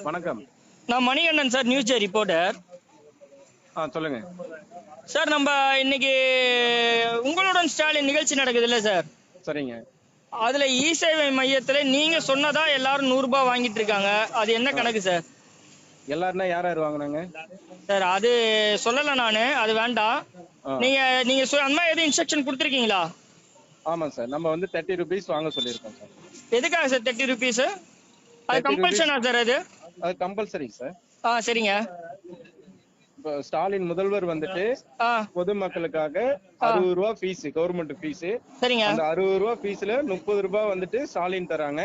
வணக்கம். நான் Manikandan sir, news J reporter. சொல்லுங்க சார், நம்ம இன்னைக்கு உங்களுடன் ஸ்டாலின் நிகழ்ச்சி நடக்குது இல்ல சார்? சரிங்க. அதுல இ சேவை மையத்துல நீங்க சொன்னதா எல்லாரும் 100 ரூபாய் வாங்கிட்டு இருக்காங்க. அது என்ன கணக்கு சார்? எல்லாருன்னா யார் யார் வாங்கினாங்க சார், அது சொல்லல நானு, அது வேண்டாம். நீங்க நீங்க அந்த மாதிரி எதுவும் இன்ஸ்ட்ரக்ஷன் கொடுத்துருக்கீங்களா? ஆமா சார், நம்ம வந்து 30 ருபீஸ் வாங்க சொல்லியிருக்கோம் சார். எதுக்காக சார் 30 ருபீஸ்? அது 30 கம்பல்ஷனா சார்? அது கம்பல்சரி சார். சரிங்க. இப்போ ஸ்டாலின் முதல்வர் வந்துட்டு பொதுமக்களுக்காக 60 ரூபா ஃபீஸ், கவர்மெண்ட் ஃபீஸ். சரிங்க. அந்த 60 ரூபா ஃபீஸ்ல 30 ரூபாய் வந்துட்டு ஸ்டாலின் தராங்க.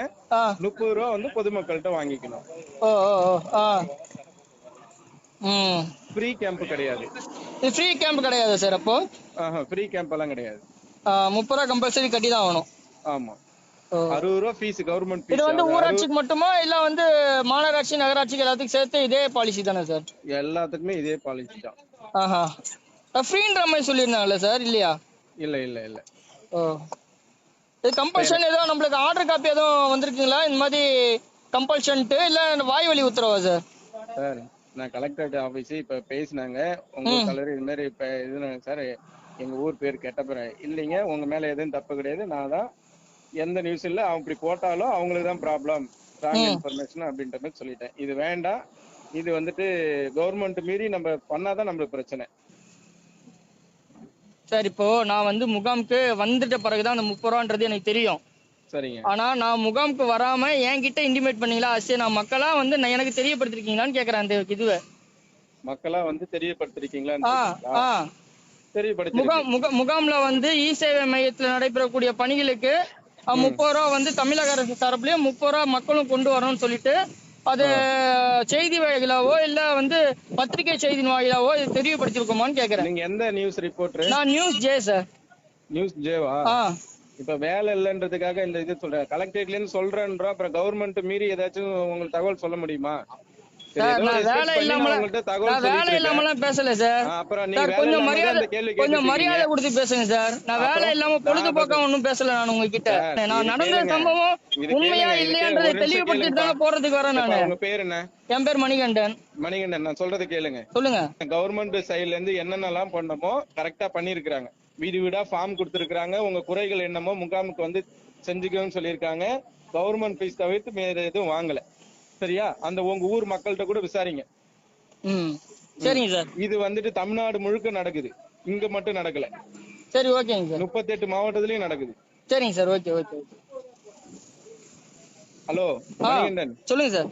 30 ரூபா வந்து பொதுமக்கள்கிட்ட வாங்கிக்கணும். ஃப்ரீ கேம்ப் கிடையாது. ஃப்ரீ கேம்ப் கிடையாது சார். அப்போ ஃப்ரீ கேம்ப் எல்லாம் கிடையாது. 30 ரூபா கம்பல்சரி கட்டி தான் ஆகணும். ஆமா, 60 ரூபா ஃபீஸ், கவர்மெண்ட் ஃபீஸ். இது வந்து ஊராட்சிக்கு மட்டுமா இல்ல வந்து மாநகராட்சி நகராட்சிக்கு எல்லாத்துக்கும் சேர்த்து இதே பாலிசி தானே சார்? எல்லாத்துக்குமே இதே பாலிசி தான். ஃப்ரீன்ற மாதிரி சொல்லியிருந்தாங்கல்ல சார், இல்லையா? இல்ல இல்ல இல்ல. இது கம்பல்ஷன் ஏதோ நம்மளுக்கு ஆர்டர் காப்பி எதுவும் வந்திருக்குங்களா இந்த மாதிரி கம்பல்ஷன்ட்டு, இல்ல வாய் வழி உத்தரவா சார்? சார், நான் கலெக்டரேட் ஆபீஸ் இப்ப பேசினாங்க. உங்க கலர் இது மாதிரி இப்ப இது சார், எங்க ஊர் பேர் கெட்ட பேர் இல்லைங்க, உங்க மேல எதுவும் தப்பு கிடையாது. நான் தான் எந்த நியூஸ் இல்ல, அப்படி போட்டாலும் அவங்களுக்கு தான் ப்ராப்ளம், ராங் இன்ஃபர்மேஷன் அப்படின்ற மாதிரி சொல்லிட்டேன். இது வேண்டாம், இது வந்துட்டு கவர்மெண்ட் மீறி நம்ம பண்ணாதான் நம்மளுக்கு பிரச்சனை. சார், இப்போ நான் வந்து முகாமுக்கு வந்துட்ட பிறகுதான் அந்த 30 ரூபான்றது எனக்கு தெரியும். சரிங்க. ஆனா நான் முகாமுக்கு வராம என்கிட்ட இன்டிமேட் பண்ணீங்களா? சரி, நான் மக்களா வந்து எனக்கு தெரியப்படுத்திருக்கீங்களான்னு கேக்குறேன். அந்த இதுவை மக்களா வந்து தெரியப்படுத்திருக்கீங்களா? முகாம்ல வந்து இ சேவை மையத்துல நடைபெறக்கூடிய பணிகளுக்கு 30 ரூபா வந்து தமிழக அரசு தரப்புலயும் 30 ரூபா மக்களும் கொண்டு வரணும்னு சொல்லிட்டு, அது செய்தி வாயிலாவோ இல்ல வந்து பத்திரிகை செய்தியின் வாயிலாவோ தெரியப்படுத்திருக்கோமான்னு கேக்குறேன். நீங்க எந்த நியூஸ் ரிப்போர்ட்டர்? நான் நியூஸ் ஜே சார். நியூஸ் ஜேவா? இப்ப வேலை இல்லன்றதுக்காக இந்த இது சொல்றேன். கலெக்டரேட்ல இருந்து சொல்றேன்றோம், அப்புறம் கவர்மெண்ட் மீறி ஏதாச்சும் உங்களுக்கு தகவல் சொல்ல முடியுமா? வேலை இல்லாமலாம் பேசல சார். கொஞ்சம் மரியாதை கொடுத்து பேசுங்க சார். நான் வேலை இல்லாம பொழுதுபோக்கா ஒன்னும் பேசல. நான் உங்ககிட்ட நான் நடந்த சம்பவம் உண்மையா இல்லையான்றதை தெளிவுபடுத்திட்டு தானே போறதுக்கு வரேன் நானு. உங்க பேர் என்ன? என் பேர் மணிகண்டன். மணிகண்டன், நான் சொல்றது கேளுங்க. சொல்லுங்க. கவர்மெண்ட் சைடுல இருந்து என்னென்னலாம் பண்ணமோ கரெக்டா பண்ணிருக்காங்க. வீடு வீடா ஃபார்ம் கொடுத்திருக்காங்க. உங்க குறைகள் என்னமோ முகாமுக்கு வந்து செஞ்சுக்கணும்னு சொல்லியிருக்காங்க. கவர்மெண்ட் ஃபீஸ் தவிர்த்து வேற எதுவும் வாங்கல. சரியா? அந்த உங்க ஊர் மக்கள்கிட்ட கூட விசாரிங்க. சரிங்க சார். இது வந்துட்டு தமிழ்நாடு முழுக்க நடக்குது, இங்க மட்டும் நடக்கல. சரி, ஓகேங்க சார். 38 மாவட்டத்திலயும் நடக்குது. சரிங்க சார். ஓகே. ஹலோ மணிகண்டன், சொல்லுங்க சார்.